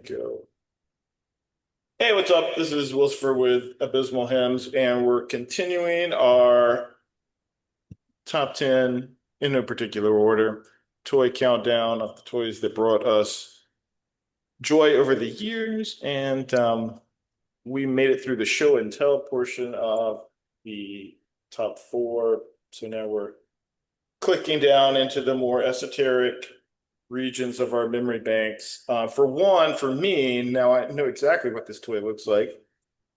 Go. Hey, what's up? This is Wilsfer with Abysmal Hymns, and we're continuing our top 10 in no particular order toy countdown of the toys that brought us joy over the years. And we made it through the show and tell portion of the top four. So now we're clicking down into the more esoteric regions of our memory banks. For one, for me, now I know exactly what this toy looks like.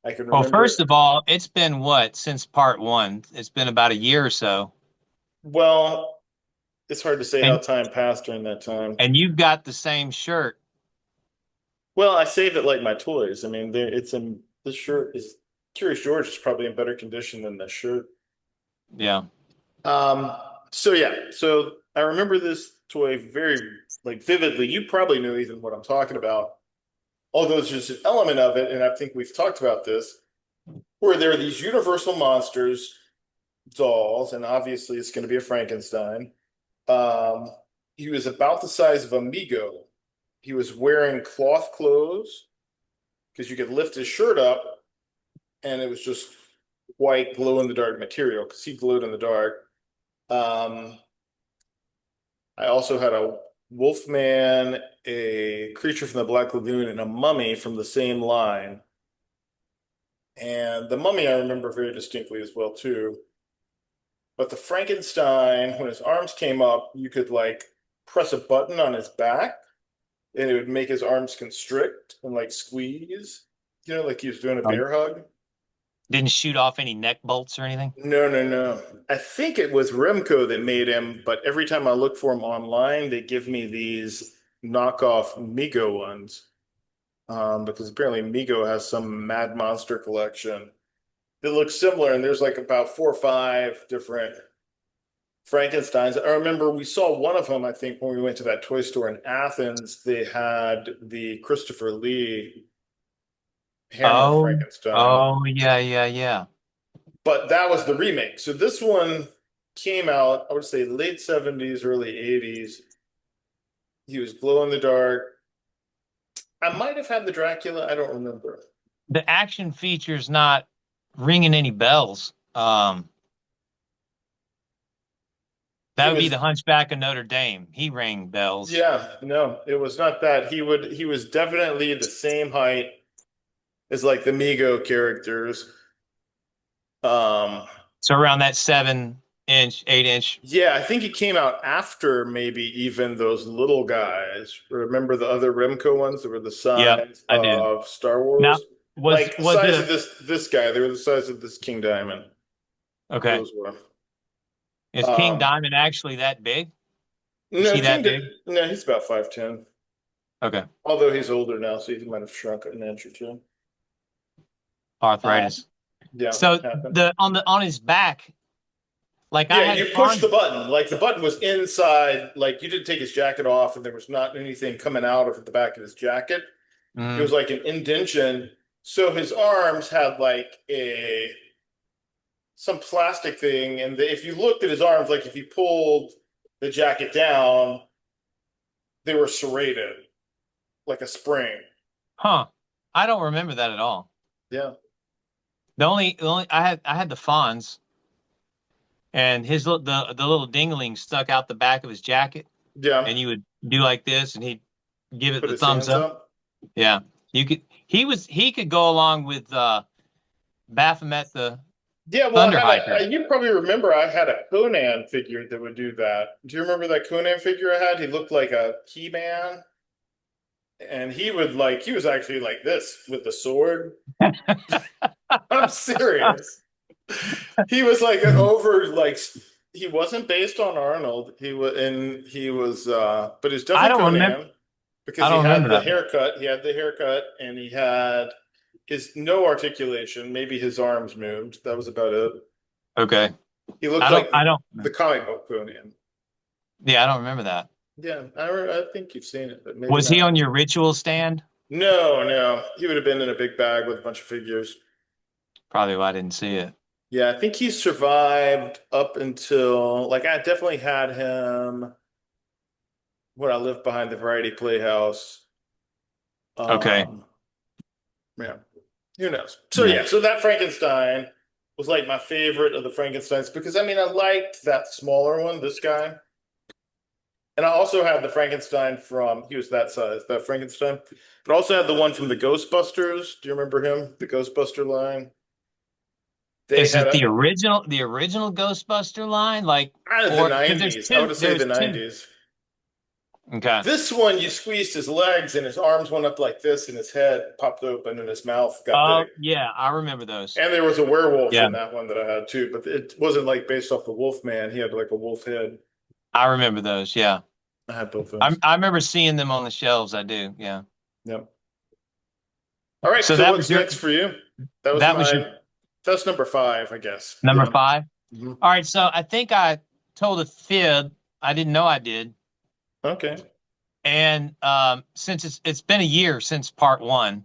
I can Well, remember first it. of all, it's been what since part one? It's been about a year or so. Well, it's hard to say how And time passed during that time. and you've got the same shirt. Well, I saved it like my toys. I mean, it's in this shirt is Curious George is probably in better condition than this shirt. Yeah. Um, so yeah, so I remember this toy very like vividly. You probably know even what I'm talking about. Although it's just an element of it, and I think we've talked about this, where there are these universal monsters, dolls, and obviously it's going to be a Frankenstein. Um, he was about the size of a Migo. He was wearing cloth clothes because you could lift his shirt up and it was just white glow in the dark material because he glowed in the dark. Um, I also had a Wolfman, a creature from the Black Lagoon, and a mummy from the same line. And the mummy I remember very distinctly as well too. But the Frankenstein, when his arms came up, you could like press a button on his back and it would make his arms constrict and like squeeze, like he was doing a Um, bear hug. Didn't shoot off any neck bolts or anything. No, no, no. I think it was Remco that made him, but every time I look for him online, they give me these knockoff Mego ones. Because apparently Mego has some Mad Monster collection that looks similar, and there's like about four or five different Frankensteins. I remember we saw one of them, I think, when we went to that toy store in Athens. They had the Christopher Lee Hammer Oh, Frankenstein, oh yeah, yeah, yeah. but that was the remake. So this one came out, I would say late 70s, early 80s. He was glow in the dark. I might have had the Dracula, I don't remember. The action feature's not ringing any bells. That He would be the was, Hunchback of Notre Dame. He rang bells. yeah, no, it was not that. He was definitely the same height as like the Mego characters. Um, So around that 7 inch, 8 inch. Yeah, I think it came out after maybe even those little guys. Remember the other Remco ones that were the Yep, size I do. of Star Now, Wars? was Like the was it size of a this guy. They were the size of this King Diamond. okay? Those were. Is King Um, Diamond actually that big? Is no, he that big? no, he's about 5'10". Okay. Although he's older now, so he might have shrunk an inch or two. Um, Arthritis. yeah, So happened. the on his back, like I Yeah, had you push the fun. button. Like the button was inside, like you didn't take his jacket off and there was not anything coming out of the back of his jacket. It was Mm, like an indention. So his arms had like a some plastic thing, and if you looked at his arms, like if you pulled the jacket down, they were serrated like a spring. huh. I don't remember that at all. Yeah, The only I had the Fonz and the little dingling stuck out the back of his jacket, yeah. and you would do like this, and he'd give it Put the his thumbs hands up. up. Yeah, you could. He could go along with Baphomet the Yeah, well, I Thunder had Hiker. you probably remember I had a Conan figure that would do that. Do you remember that Conan figure I had? He looked like a key man, and he was actually like this with the sword. I'm serious. He was like an over like he wasn't based on Arnold. He was but it's I definitely don't remember. Conan because I he don't had remember the that. haircut. He had the haircut and he had his no articulation. Maybe his arms moved. That was about it. Okay. He looked I don't. like I don't. the comic book Conan. Yeah, I don't remember that. Yeah, I think you've seen it, but maybe Was he not. on your ritual stand? No, no. He would have been in a big bag with a bunch of figures. Probably why I didn't see it. Yeah, I think he survived up until like I definitely had him when I lived behind the Variety Playhouse. Okay. Um, yeah, who knows? So Yeah. yeah, so that Frankenstein was like my favorite of the Frankensteins because I mean I liked that smaller one, this guy. And I also had the Frankenstein from, he was that size, that Frankenstein. But also had the one from the Ghostbusters. Do you remember him? The Ghostbuster line? They Is had it a, the original Ghostbuster line? Like, out of the or because 90s. I would say the there's two. 90s. Okay. This one, you squeezed his legs and his arms went up like this and his head popped open and his mouth got big. Oh, yeah, I remember those. And there was a werewolf Yeah, in that one that I had too, but it wasn't like based off the Wolf Man. He had like a wolf head. I remember those. Yeah. I had both those. I remember seeing them on the shelves. I do. Yeah. Yep. All right, So so that was what's your next for you? That was that was your my, that's number five, I guess. number Yeah. five. Mhm. All right. So I think I told a fib. I didn't know I did. Okay. And since it's been a year since part one,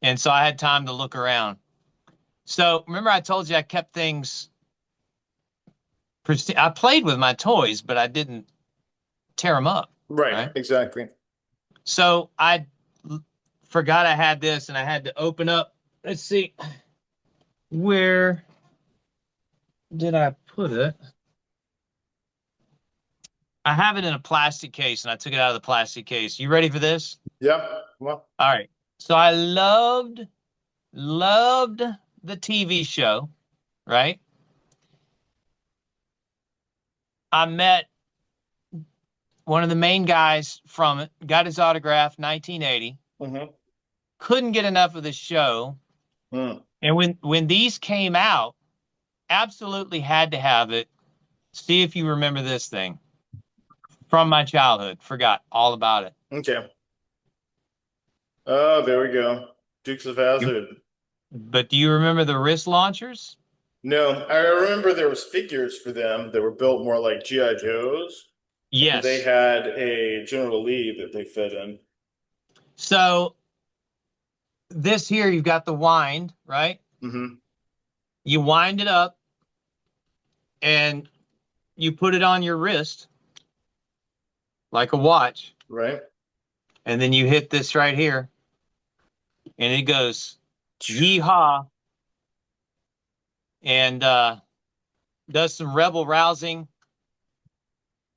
and so I had time to look around. So remember I told you I kept things I played with my toys, but I didn't tear them up, Right, right? exactly. So forgot I had this and I had to open up. Let's see, where did I put it? I have it in a plastic case and I took it out of the plastic case. You ready for this? Yeah. Well, All right. So I loved the TV show, right? I met one of the main guys from it, got his autograph 1980, hmm couldn't get enough of the show. mm. And when these came out, absolutely had to have it. See if you remember this thing from my childhood. Forgot all about it. Okay. Oh, there we go. Dukes of Hazzard. But do you remember the wrist launchers? No, I remember there was figures for them that were built more like G.I. Joes, and they Yes. had a General Lee that they fit in. So this here, you've got the wind, right? Hmm You wind it up and you put it on your wrist like a watch, Right? and then you hit this right here, and it goes yeehaw and does some rebel rousing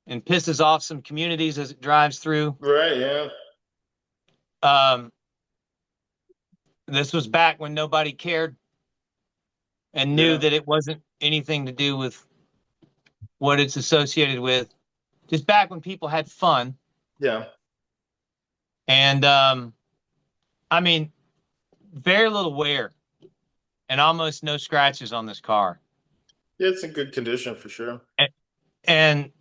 and pisses off some communities as it drives through. Right, yeah. Um, this was back when nobody cared and knew Yeah. that it wasn't anything to do with what it's associated with. Just back when people had fun. Yeah. And I mean, very little wear and almost no scratches on this car. Yeah, it's in good condition for sure. And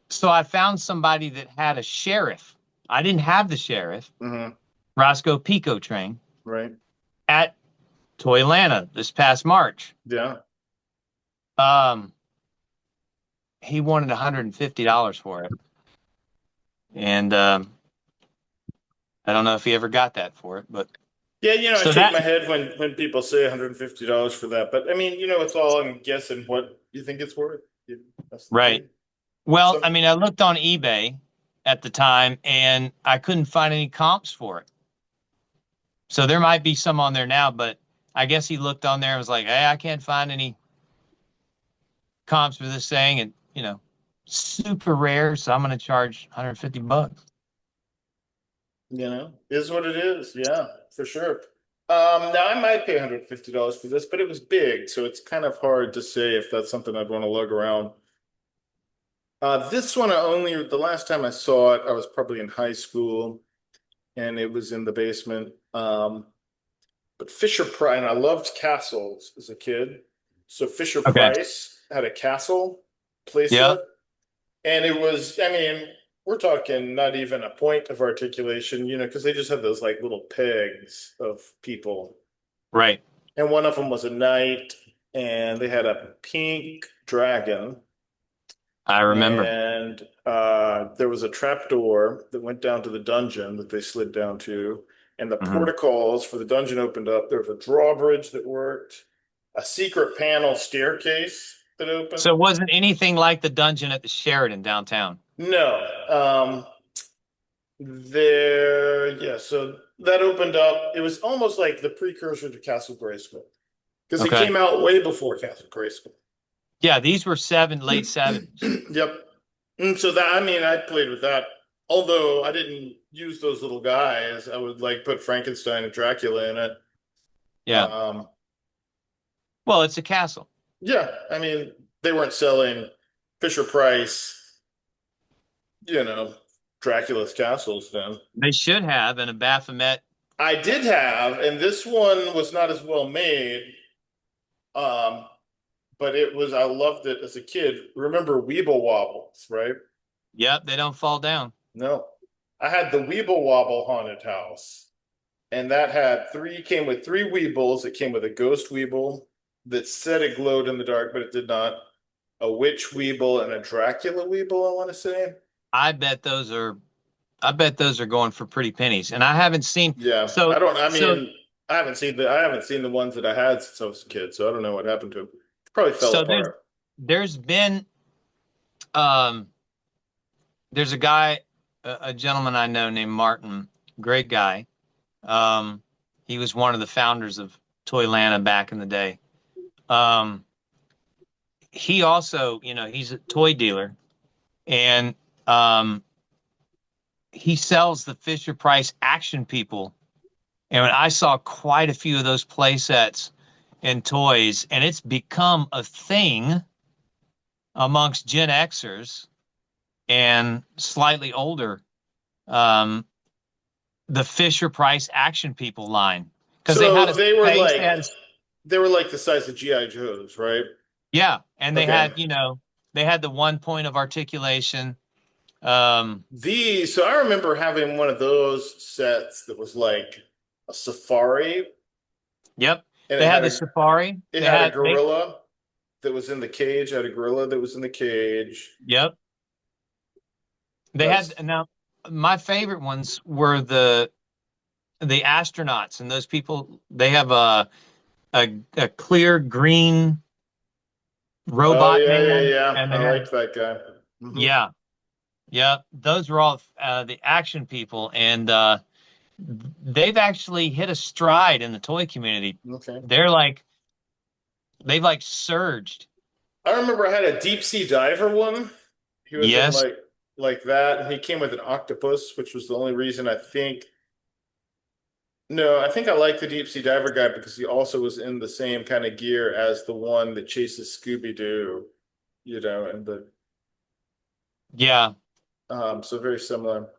so I found somebody that had a sheriff. I didn't have the sheriff, Hmm Roscoe Pico train, Right. at Toy Atlanta this past March. Yeah. Um, he wanted $150 for it. And I don't know if he ever got that for it, but Yeah, I so shake that my head when people say $150 for that. But I mean, it's all I'm guessing what you think it's worth. That's the right. thing. Well, Some I mean, I looked on eBay at the time and I couldn't find any comps for it. So there might be some on there now, but I guess he looked on there and was like, "Hey, I can't find any comps for this thing, and super rare, so I'm going to charge $150." is what it is. Yeah, for sure. Now I might pay $150 for this, but it was big, so it's kind of hard to say if that's something I'd want to lug around. This one, the last time I saw it, I was probably in high school, and it was in the basement. But Fisher Price, and I loved castles as a kid. So Fisher Okay. Price had a castle Yeah. playset, and it was, I mean, we're talking not even a point of articulation, because they just had those like little pegs of people. Right. And one of them was a knight, and they had a pink dragon, I remember. and there was a trapdoor that went down to the dungeon that they slid down to, and the Hmm. portcullis for the dungeon opened up. There was a drawbridge that worked, a secret panel staircase that So opened. it wasn't anything like the dungeon at the Sheridan downtown. No, Yeah, so that opened up. It was almost like the precursor to Castle Grayskull because it Okay. came out way before Castle Grayskull. Yeah, these were late 70s. Yep. And so that, I mean, I played with that. Although I didn't use those little guys, I would like put Frankenstein and Dracula in it. Yeah. Um, Well, it's a castle. yeah, I mean, they weren't selling Fisher Price, you know, Dracula's castles then. They should have, and a Baphomet. I did have, and this one was not as well made. Um, but I loved it as a kid. Remember Weeble Wobbles, right? Yep, they don't fall down. No. I had the Weeble Wobble haunted house. And that came with three Weebles. It came with a ghost Weeble that said it glowed in the dark, but it did not. A witch Weeble and a Dracula Weeble, I want to say. I bet those are I bet those are going for pretty pennies. And I haven't seen Yeah. so I so mean, I haven't seen the ones that I had since I was a kid, so I don't know what happened to them. Probably fell so there's apart. there's been um there's a guy, a gentleman I know named Martin, great guy. Um he was one of the founders of Toylanta back in the day. Um he also, he's a toy dealer, and um he sells the Fisher Price action people. And I saw quite a few of those play sets and toys, and it's become a thing amongst Gen Xers and slightly older. Um, the Fisher Price action people line, because they had So a space, they were like the size of GI Joes, right? yeah, and Okay. they had the one point of articulation. Um, So I remember having one of those sets that was like a safari, yep, and they had the Safari. it had a gorilla that was in the cage. It had a gorilla that was in the cage. Yep, they That's had. Now my favorite ones were the astronauts, and those people, they have a clear green oh robot yeah, yeah, man, yeah. and I they had, liked that guy. yeah, yeah, those were all the action people, and they've actually hit a stride in the toy community. Okay. They're like they've like surged. I remember I had a deep sea diver one. He was in Yes. like that, and he came with an octopus, which was the only reason I think. No, I think I like the deep sea diver guy because he also was in the same kind of gear as the one that chases Scooby Doo, and Yeah. so very similar.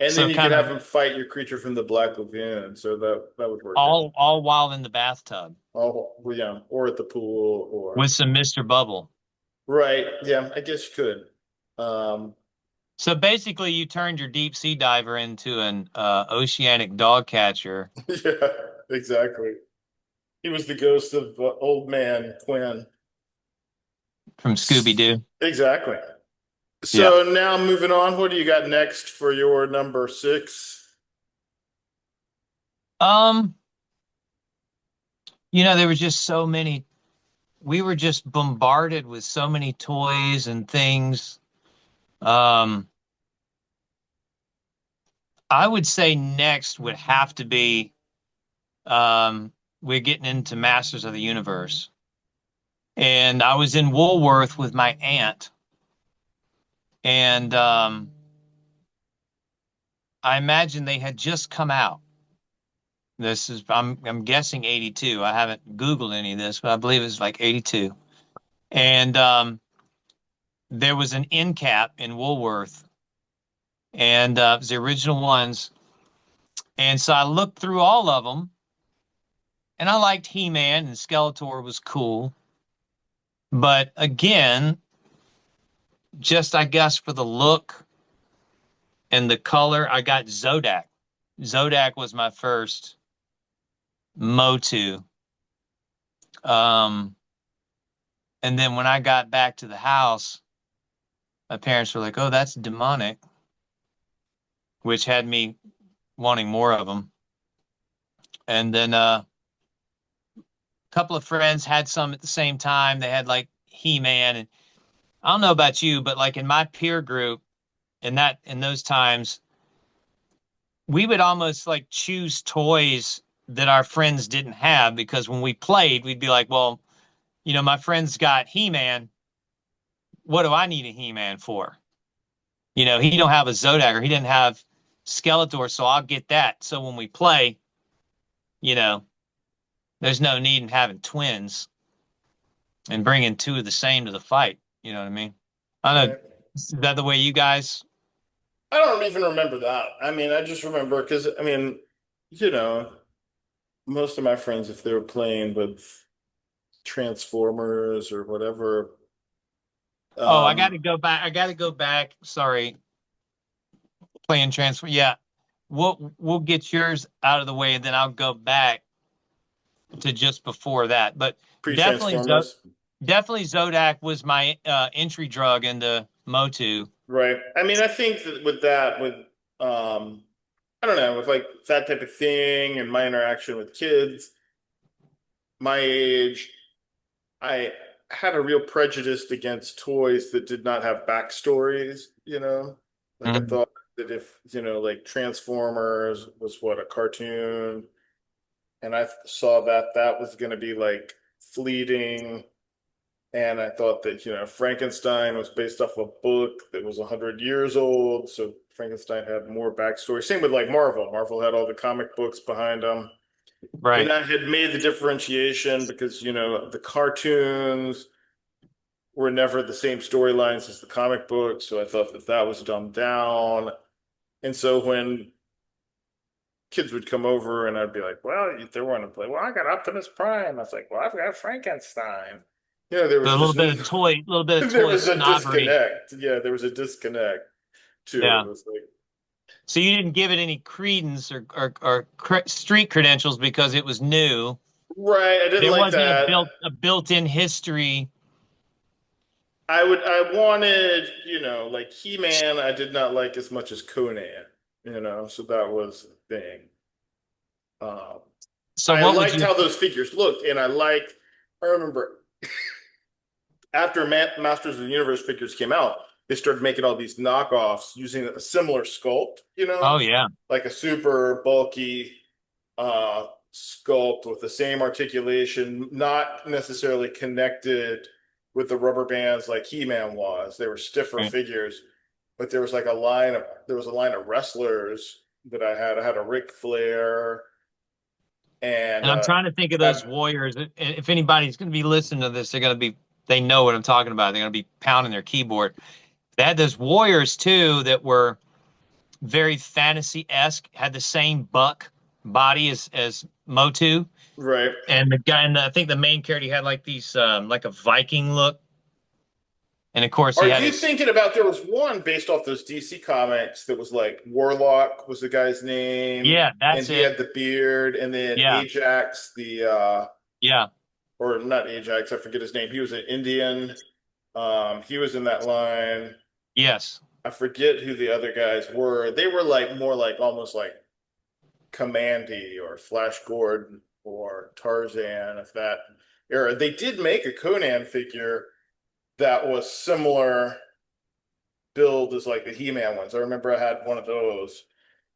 And then So you could kind have of him fight your creature from the Black Lagoon, so that would work too. all while in the bathtub Oh, well, yeah, or at the pool, or with some Mr. Bubble. right, yeah, I guess you could. So basically, you turned your deep sea diver into an oceanic dog catcher Yeah, exactly. He was the ghost of old man Quinn. from Scooby Doo. Exactly. Yeah. So now moving on, what do you got next for your number six? Um, there was just so many. We were just bombarded with so many toys and things. Um, I would say next would have to be we're getting into Masters of the Universe. And I was in Woolworth with my aunt, and I imagine they had just come out. I'm guessing 82. I haven't Googled any of this, but I believe it was like 82. And there was an end cap in Woolworth, and it was the original ones. And so I looked through all of them, and I liked He-Man, and Skeletor was cool. But again, just I guess for the look and the color, I got Zodak. Zodak was my first Motu. Um, and then when I got back to the house, my parents were like, "Oh, that's demonic," which had me wanting more of them. And then a couple of friends had some at the same time. They had like He-Man, and I don't know about you, but like in my peer group, in those times, we would almost like choose toys that our friends didn't have because when we played, we'd be like, well, my friend's got He-Man. What do I need a He-Man for? He don't have a Zodak or he didn't have Skeletor, so I'll get that. So when we play, you know, there's no need in having twins and bringing two of the same to the fight. You know what I mean? I don't know. Right. Is that the way you guys? I don't even remember that. I mean, I just remember because I mean, you know, most of my friends, if they were playing with Transformers or whatever, Oh, I got to um, go back. I got to go back. Sorry, playing transfer. Yeah, we'll get yours out of the way, and then I'll go back to just before that. But definitely, pre-Transformers, definitely Zodak was my entry drug into Motu. right? I mean, I think that with that, with I don't know, with like that type of thing and my interaction with kids my age, I had a real prejudice against toys that did not have backstories, you know? Like I Mhm. thought that if, like Transformers was what a cartoon, and I saw that that was going to be like fleeting, and I thought that, Frankenstein was based off a book that was 100 years old, so Frankenstein had more backstory. Same with like Marvel. Marvel had all the comic books behind them. And Right. I had made the differentiation because, the cartoons were never the same storylines as the comic books. So I thought that that was dumbed down. And so when kids would come over and I'd be like, well, they want to play. Well, I got Optimus Prime. I was like, well, I've got Frankenstein. There So was a just, little bit of there toy was a snobbery. disconnect. Yeah, there was a disconnect too. Yeah. It was like, So you didn't give it any credence or street credentials because it was new. right. I didn't There like wasn't that. a built-in history. I wanted, like He-Man, I did not like as much as Conan, so that was the thing. Um, So I what would liked you? how those figures looked, and I remember after Masters of the Universe figures came out, they started making all these knockoffs using a similar sculpt, Oh yeah. like a super bulky sculpt with the same articulation, not necessarily connected with the rubber bands like He-Man was. They were stiffer Right. figures, but there was a line of wrestlers that I had. I had a Ric Flair and And I'm trying to think of those had warriors. If anybody's going to be listening to this, they know what I'm talking about. They're going to be pounding their keyboard. They had those warriors too that were very fantasy-esque, had the same buck body as Motu. right. And I think the main character he had like these like a Viking look. And of course he Are had you his thinking about there was one based off those DC comics that was like Warlock was the guy's name, yeah, and that's he it. had the beard, and then Yeah, Ajax, the yeah, or not Ajax, I forget his name. He was an Indian. He was in that line. yes. I forget who the other guys were. They were like more like almost like Commandy or Flash Gordon or Tarzan, if that era. They did make a Conan figure that was similar build as like the He-Man ones. I remember I had one of those.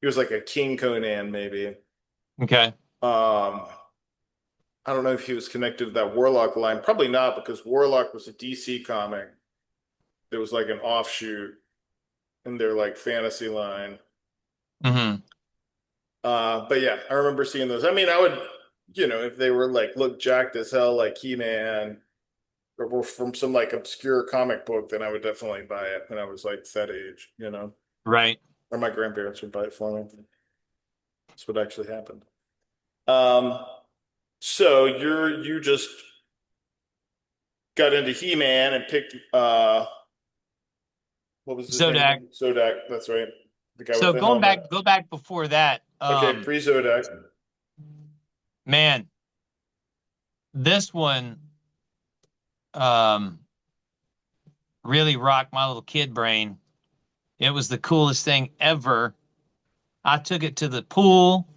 He was like a King Conan, maybe. Okay. Um, I don't know if he was connected to that Warlock line. Probably not, because Warlock was a DC comic. There was like an offshoot in their like fantasy line. Hmm. But yeah, I remember seeing those. I mean, I would, if they were like look jacked as hell like He-Man or were from some like obscure comic book, then I would definitely buy it when I was like that age. Right. Or my grandparents would buy it for me. That's what actually happened. Um, so you just got into He-Man and picked what was his name Zodak. again? Zodak, that's right. The guy with So the helmet. go back before that. Okay, pre-Zodak. Man, this one um really rocked my little kid brain. It was the coolest thing ever. I took it to the pool.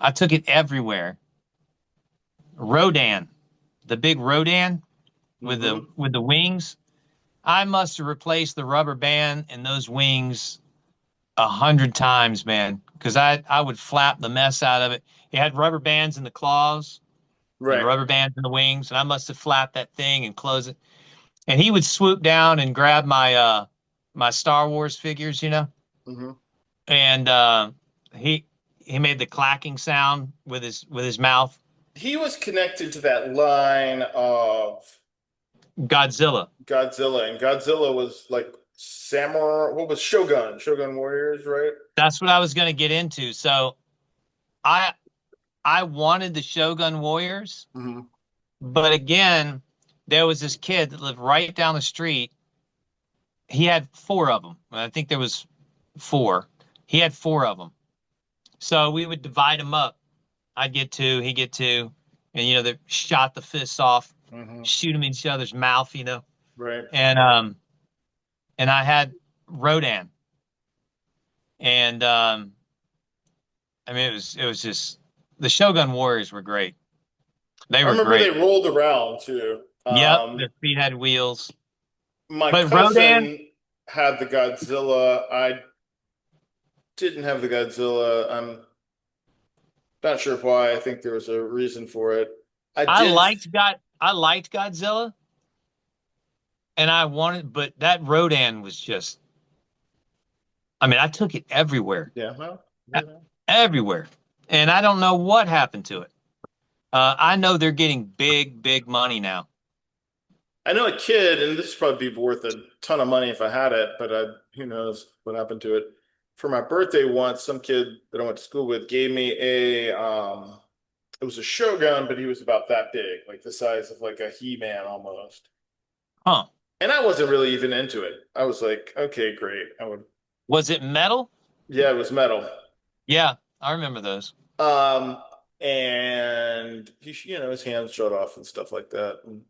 I took it everywhere. Rodan, the big Rodan with Hmm. the wings. I must have replaced the rubber band and those wings 100 times, man, because I would flap the mess out of it. It had rubber bands in the claws and Right. rubber bands in the wings, and I must have flapped that thing and closed it. And he would swoop down and grab my Star Wars figures, Hmm. and he he made the clacking sound with his mouth. He was connected to that line of Godzilla. Godzilla, and Godzilla was like samurai. What was Shogun? Shogun Warriors, right? That's what I was going to get into. So I I wanted the Shogun Warriors, Hmm. but again, there was this kid that lived right down the street. He had four of them. I think there was four. He had four of them. So we would divide them up. I'd get two, he'd get two, and they shot the fists off, Hmm. shoot them in each other's mouth, Right. and I had Rodan, and I mean it was just the Shogun Warriors were great. They I were remember they great. rolled around too. Yep, their feet had wheels. My But Rodan, cousin had the Godzilla. I didn't have the Godzilla. I'm not sure why. I think there was a reason for it. I did. I liked Godzilla, and I wanted, but that Rodan was just. I mean, I took it everywhere, Yeah. Well, e- you know. everywhere, and I don't know what happened to it. I know they're getting big, big money now. I know a kid, and this would probably be worth a ton of money if I had it, but who knows what happened to it. For my birthday once, some kid that I went to school with gave me it was a Shogun, but he was about that big, like the size of like a He-Man almost. Huh? And I wasn't really even into it. I was like, okay, great. I would, Was it metal? yeah, it was metal. Yeah, I remember those. Um, and his hands shut off and stuff like that. And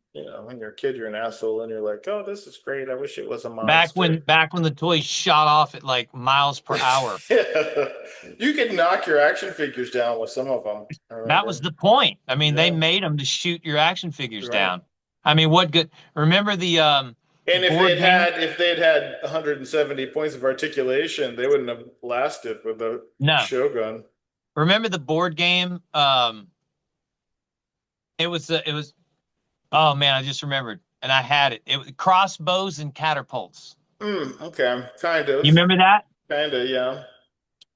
when you're a kid, you're an asshole, and you're like, oh, this is great. I wish it was a monster. Back when the toys shot off at like miles per hour. Yeah. You could knock your action figures down with some of them. I That was remember. the point. I mean, they Yeah, made them to shoot your action figures right. down. I mean, what good? Remember the And board game? if they'd had 170 points of articulation, they wouldn't have lasted with the No. Shogun. Remember the board game? It was. Oh man, I just remembered, and I had it. It was crossbows and catapults. Okay, You remember that? kind of, yeah.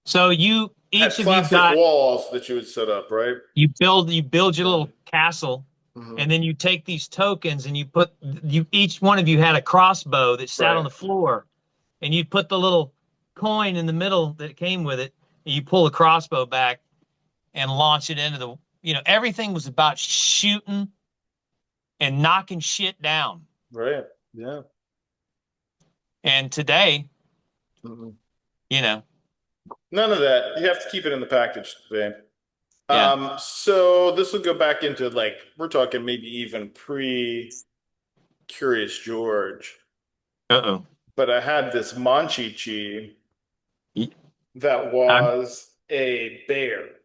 So you Had each of you plastic got walls that you would set up, right? you build your Yeah. little castle, Hmm. and then you take these tokens and you each one of you had a crossbow that sat on Right, the floor, and you put the little coin in the middle that came with it, and you pull the crossbow back and launch it into the everything was about shooting and knocking shit down. right, yeah. And today, Mhm. you know, None of that. You have to keep it in the package today. yeah. So this will go back into like we're talking maybe even pre Curious George, Uh-oh. but I had this Monchichi that I'm, was a bear.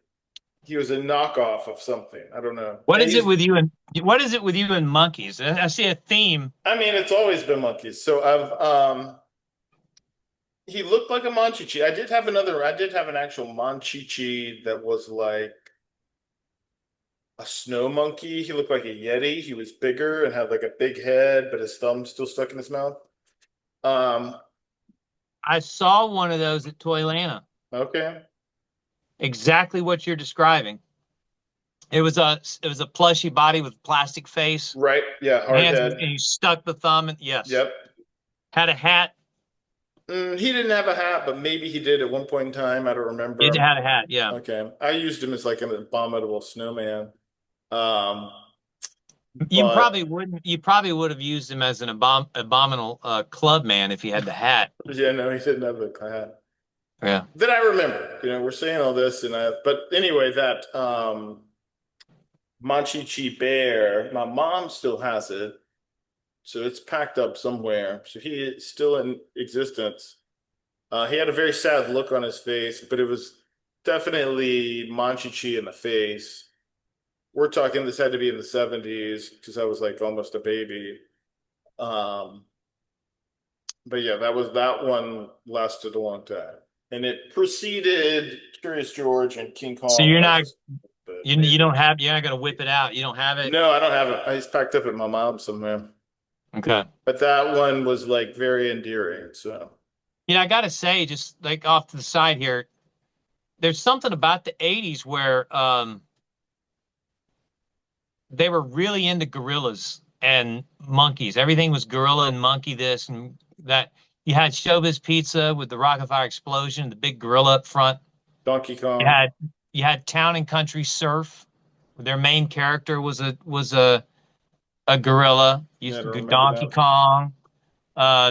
He was a knockoff of something. I don't know. what And is it with you and what is it with you and monkeys? I see a theme. I mean, it's always been monkeys. So he looked like a Monchichi. I did have an actual Monchichi that was like a snow monkey. He looked like a Yeti. He was bigger and had like a big head, but his thumb still stuck in his mouth. Um, I saw one of those at Toylanta. okay. Exactly what you're describing. It was a plushy body with plastic face, Right. Yeah, hard hands, and head. you stuck the thumb in. Yes, Yep. had a hat. He didn't have a hat, but maybe he did at one point in time. I don't remember It him. had a hat. Yeah. Okay. I used him as like an abominable snowman. Um, You but probably wouldn't. You probably would have used him as an abominable club man if he had the hat. yeah, no, he didn't have a hat. Yeah. That I remember. We're saying all this but anyway, that Monchichi bear, my mom still has it. So it's packed up somewhere. So he is still in existence. He had a very sad look on his face, but it was definitely Monchichi in the face. We're talking this had to be in the 70s because I was like almost a baby. Um, but yeah, that one lasted a long time. and it preceded Curious George and King So Kong you're not just a bit, you maybe. don't have you're not gonna whip it out. You don't have it. No, I don't have it. It's packed up at my mom somewhere. Okay. But that one was like very endearing. So I gotta say, just like off to the side here, there's something about the '80s where they were really into gorillas and monkeys. Everything was gorilla and monkey this and that. You had Showbiz Pizza with the rocket fire explosion, the big gorilla up front. Donkey You Kong, had you had Town and Country Surf. Their main character was a gorilla. yeah, I Used to don't do remember Donkey that. Kong.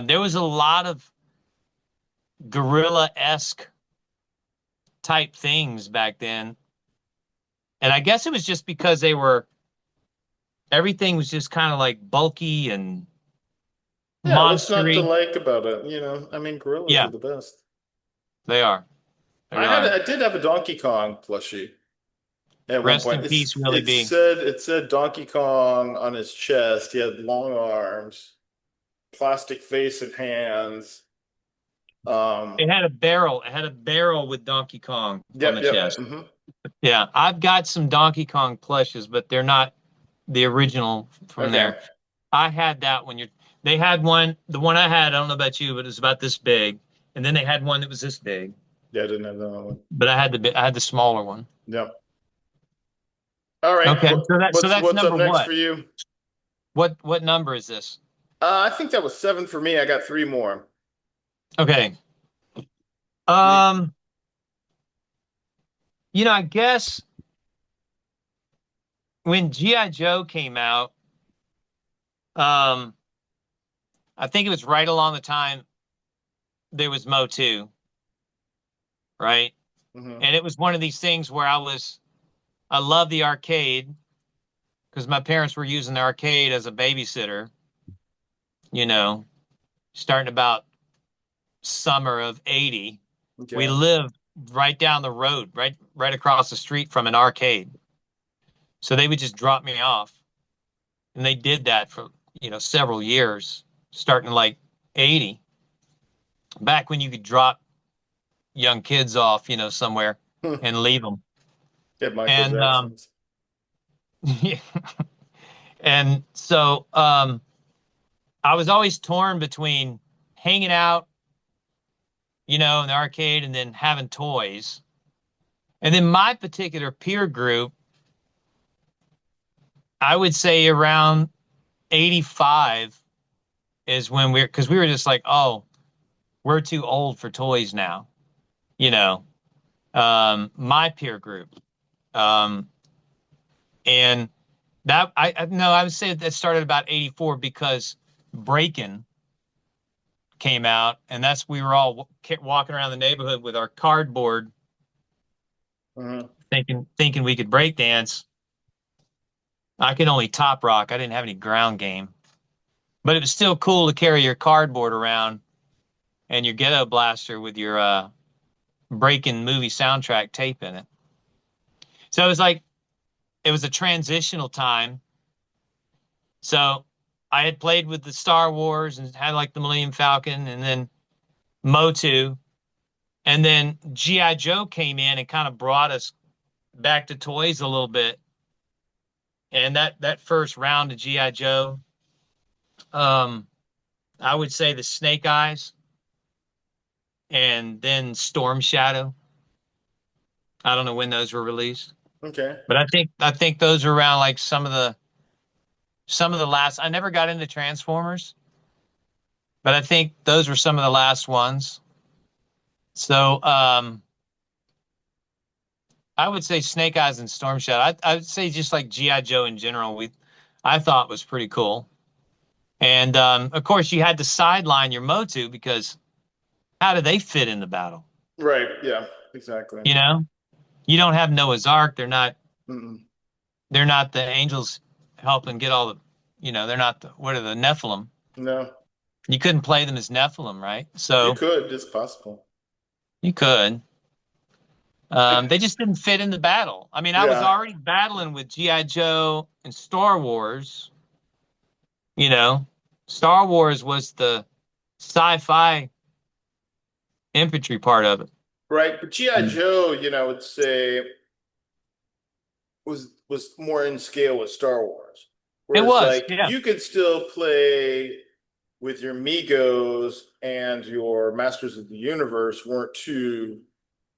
There was a lot of gorilla-esque type things back then. And I guess it was just because everything was just kind of like bulky and Yeah, what's not to monstery. like about it? I mean, gorillas are Yeah, the best. they are. They are. I did have a Donkey Kong plushie at one Rest point. in peace, Willie It B. said it said Donkey Kong on his chest. He had long arms, plastic face and hands. It Um, had a barrel. It had a barrel with Donkey Kong on yep, the yep. chest. Yeah, I've got some Donkey Kong plushes, but they're not the original from Okay. there. I had that when they had one, the one I had, I don't know about you, but it was about this big. And then they had one that was this big, Yeah, I didn't have that one. but I had the smaller one. Yep. All right. Okay, so that's What's up number next what? for you? What number is this? I think that was seven for me. I got three more. Okay. You, Um, I guess when G.I. Joe came out, um, I think it was right along the time there was Motu, right? mhm. And it was one of these things where I love the arcade because my parents were using the arcade as a babysitter, you know, starting about summer of '80. We Okay. lived right down the road, right across the street from an arcade. So they would just drop me off. And they did that for, several years, starting like '80, back when you could drop young kids off, somewhere and leave them. Get Michael And Jackson's. yeah. And so I was always torn between hanging out, in the arcade and then having toys. And then my particular peer group, I would say around 85 is when because we were just like, oh, we're too old for toys now, you know, my peer group. Um, and that, no, I would say that started about 84 because Breakin' came out and we were all walking around the neighborhood with our cardboard Mhm. thinking we could break dance. I could only top rock. I didn't have any ground game, but it was still cool to carry your cardboard around and your ghetto blaster with your breaking movie soundtrack tape in it. So it was a transitional time. So I had played with the Star Wars and had like the Millennium Falcon and then Motu. And then G.I. Joe came in and kind of brought us back to toys a little bit. And that first round of G.I. Joe, um, I would say the Snake Eyes and then Storm Shadow. I don't know when those were released, Okay. but I think those are around like some of the last. I never got into Transformers, but I think those were some of the last ones. So I would say Snake Eyes and Storm Shadow. I would say just like GI Joe in general. I thought was pretty cool. And of course, you had to sideline your Motu because how do they fit in the battle? Right. Yeah. Exactly. You know, you don't have Noah's Ark. Mm-mm. They're not the angels helping get all the. They're not what are the Nephilim? No, You couldn't play them as Nephilim, right? you So could. It's possible. you could. I, They just didn't fit in the battle. I mean, I was yeah. already battling with G.I. Joe and Star Wars. You know, Star Wars was the sci-fi infantry part of it. Right. But G.I. Joe, I would say was more in scale with Star Wars. It Whereas was, like yeah, you could still play with your Migos and your Masters of the Universe weren't too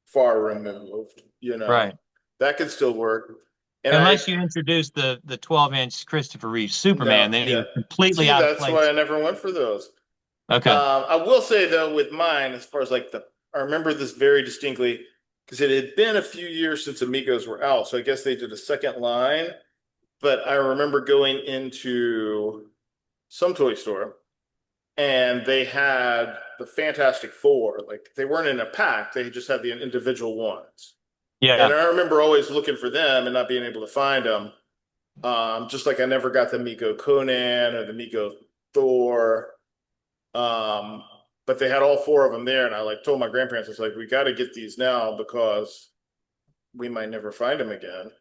far removed, right. That could still work. And I Unless you introduce the 12-inch Christopher Reeve Superman, no, then he yeah. was completely See, out of that's why I place. never went for those. Okay. I will say though, with mine, as far as like I remember this very distinctly because it had been a few years since Amigos were out, so I guess they did a second line. But I remember going into some toy store and they had the Fantastic Four. Like they weren't in a pack; they just had the individual ones. And Yeah. I remember always looking for them and not being able to find them. Just like I never got the Mego Conan or the Mego Thor. Um, but they had all four of them there, and I like told my grandparents, I was like, we got to get these now because we might never find them again.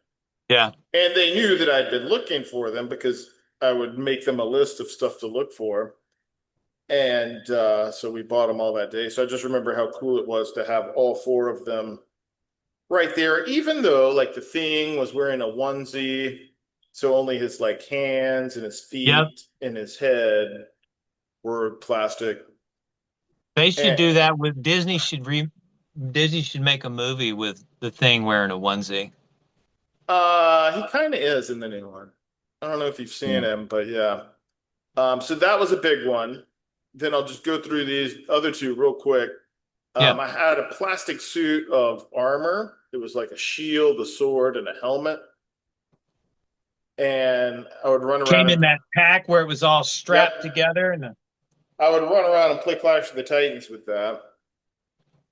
Yeah. And they knew that I'd been looking for them because I would make them a list of stuff to look for. And so we bought them all that day. So I just remember how cool it was to have all four of them right there, even though like the thing was wearing a onesie, so only his like hands and his Yep. feet and his head were plastic. They should And do that with Disney should make a movie with the thing wearing a onesie. he kind of is in the new one. I don't know if you've seen Yeah. him, but yeah. So that was a big one. Then I'll just go through these other two real quick. Yeah. I had a plastic suit of armor. It was like a shield, a sword, and a helmet. And I would run around Came in and that pack where it was all yep, strapped together and I would run around and play Clash of the Titans with that.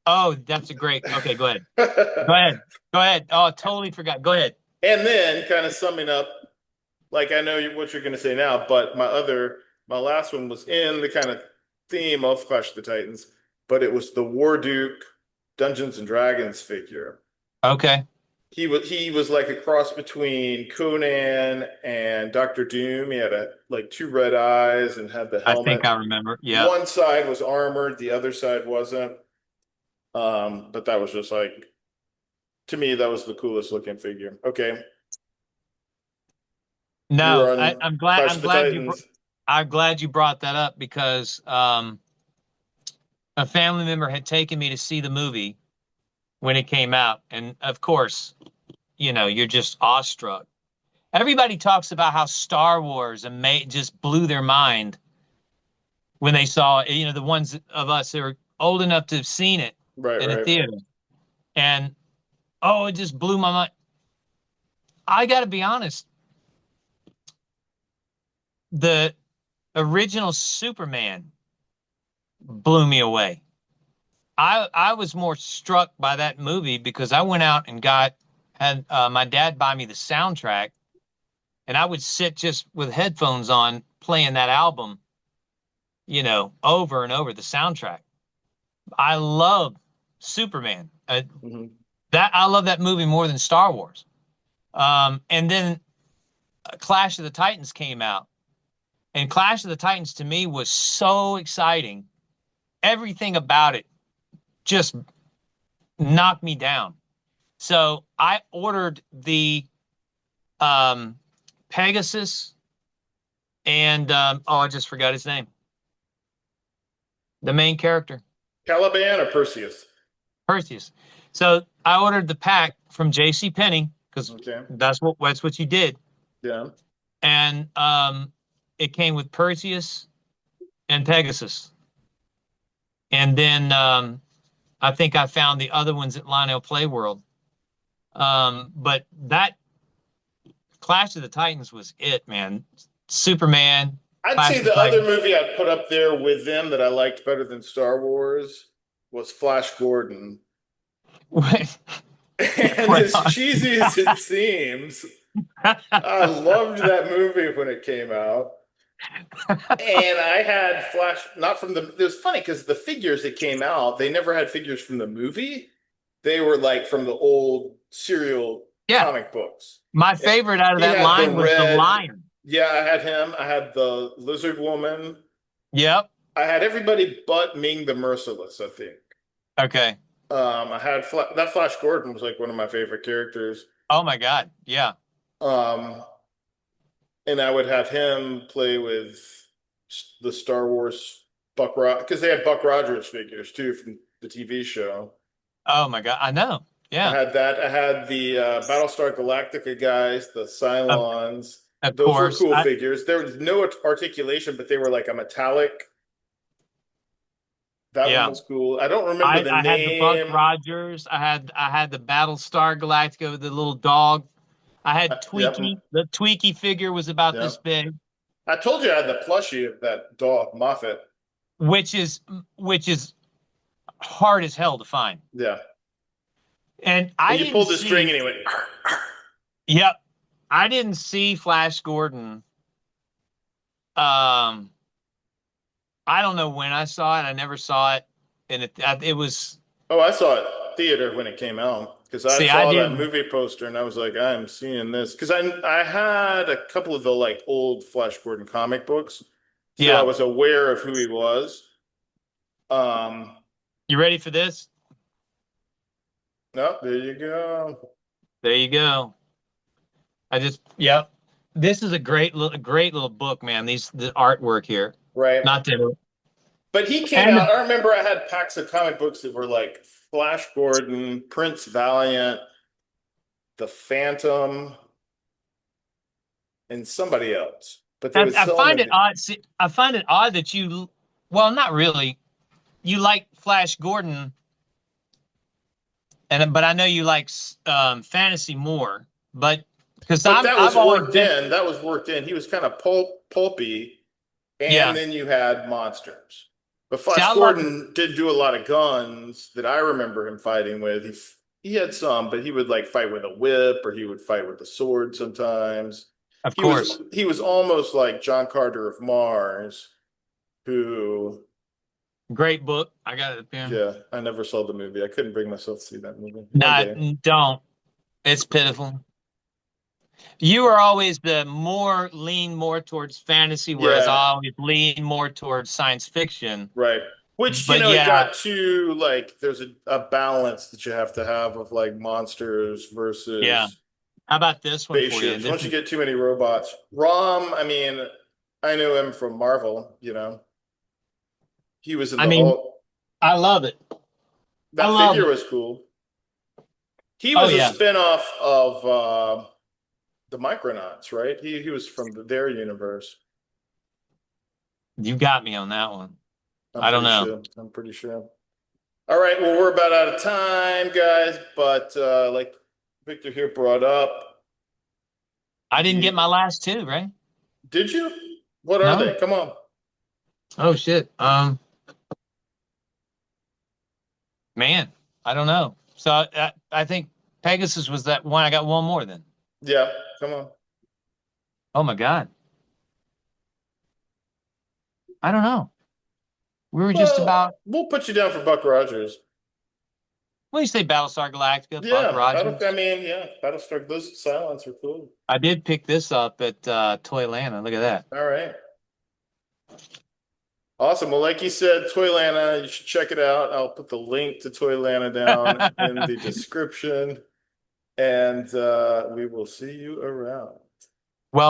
oh, that's a great. Okay, go ahead. Go ahead. Go ahead. Oh, I totally forgot. Go ahead. And then kind of summing up, like I know what you're going to say now, but my last one was in the kind of theme of Clash of the Titans, but it was the War Duke Dungeons and Dragons figure. Okay. He was like a cross between Conan and Doctor Doom. He had like two red eyes and had the I think helmet. I remember. Yeah. One side was armored, the other side wasn't. But that was just like to me, that was the coolest looking figure. Okay, you No, were on I'm glad. Clash of the Titans. I'm glad you brought that up because a family member had taken me to see the movie when it came out, and of course, you're just awestruck. Everybody talks about how Star Wars just blew their mind when they saw it, the ones of us that are old enough to have seen it Right, in a right. theater. And oh, it just blew my mind. I got to be honest, the original Superman blew me away. I was more struck by that movie because I went out and had my dad buy me the soundtrack, and I would sit just with headphones on playing that album, over and over the soundtrack. I love Superman. Mhm. That I love that movie more than Star Wars. And then Clash of the Titans came out, and Clash of the Titans to me was so exciting. Everything about it just knocked me down. So I ordered the um, Pegasus and oh, I just forgot his name. The main character, Caliban or Perseus? Perseus. So I ordered the pack from J.C. Penney because Okay. that's what you did, Yeah. and it came with Perseus and Pegasus, and then I think I found the other ones at Lionel Play World. But that Clash of the Titans was it, man. Superman, I'd Clash say of the the other Titans. movie I'd put up there with them that I liked better than Star Wars was Flash Gordon. And Right as on. cheesy as it seems, I loved that movie when it came out. And I had Flash, not from it was funny because the figures that came out, they never had figures from the movie. They were like from the old serial Yeah. comic books. My favorite out of He that had the line was the red, lion. yeah, I had him. I had the lizard woman. Yep. I had everybody but Ming the Merciless, I think. Okay. I had that Flash Gordon was like one of my favorite characters. Oh my God. Yeah. Um, and I would have him play with the Star Wars Buck Rogers because they had Buck Rogers figures too from the TV show. Oh my God. I know. I Yeah. had that. I had the Battlestar Galactica guys, the Of, Cylons. of Those were course. cool figures. There was no articulation, but they were like a metallic. That one Yeah. was cool. I don't remember the I had the Buck name. Rogers. I had the Battlestar Galactica with the little dog. I had Yep, Tweaky. The Tweaky figure was about this yep. big, I told you I had the plushie of that dog, Moffat. which is which is hard as hell to find. Yeah. And And I you didn't pulled the string see. and he went, Yep, I didn't see Flash Gordon. Um, I don't know when I saw it. I never saw it, and it was. oh, I saw it theater when it came out because I See, I saw that didn't. movie poster and I was like, I'm seeing this because I had a couple of the like old Flash Gordon comic books, so I Yeah, was aware of who he was. Um, you ready for this? no, there you go. There you go. I just. Yep. This is a great little book, man. The artwork here, Right. not to. But he came And out. I remember I had packs of comic books that were like Flash Gordon, Prince Valiant, The Phantom, and somebody else. But they would I sell them find in it odd. See, I find it odd that you. Well, not really. You like Flash Gordon, and but I know you like fantasy more. But because but that I've was always worked been. in. That was worked in. He was kind of pulpy, and Yeah. then you had monsters. But See, Flash I love. Gordon didn't do a lot of guns that I remember him fighting with. He had some, but he would like fight with a whip or he would fight with a sword sometimes. Of He was course. he was almost like John Carter of Mars, who Great book. I got it up here. yeah, I never saw the movie. I couldn't bring myself to see that movie. One Not day. don't. It's pitiful. You are always the more lean more towards fantasy, whereas Yeah, I always lean more towards science fiction. right. Which, But it yeah, got to like there's a balance that you have to have of like monsters yeah. versus How about this one for you? spaceships. Once you get too many robots. Rom, I mean, I knew him from Marvel. He was in I the mean, Hulk. I love it. I That love figure it. was cool. He Oh was a yeah, spinoff of the Micronauts, right? He was from their universe. you got me on that one. I'm I don't pretty know. sure. I'm pretty sure. All right, well, we're about out of time, guys. But like Victor here brought up, I didn't get the my last two, right? did you? What are No. they? Come on. Oh shit. Man, I don't know. So I think Pegasus was that one. I got one more then. Yeah, come on. Oh my God. I don't know. We were just Well, about. we'll put you down for Buck Rogers. What do you say, Battlestar Galactica, Buck Yeah, I Rogers? mean, yeah, Battlestar. Those silence are cool. I did pick this up at Toylanta. Look at that. All right. Awesome. Well, like you said, Toylanta, you should check it out. I'll put the link to Toylanta down in the description, and we will see you around.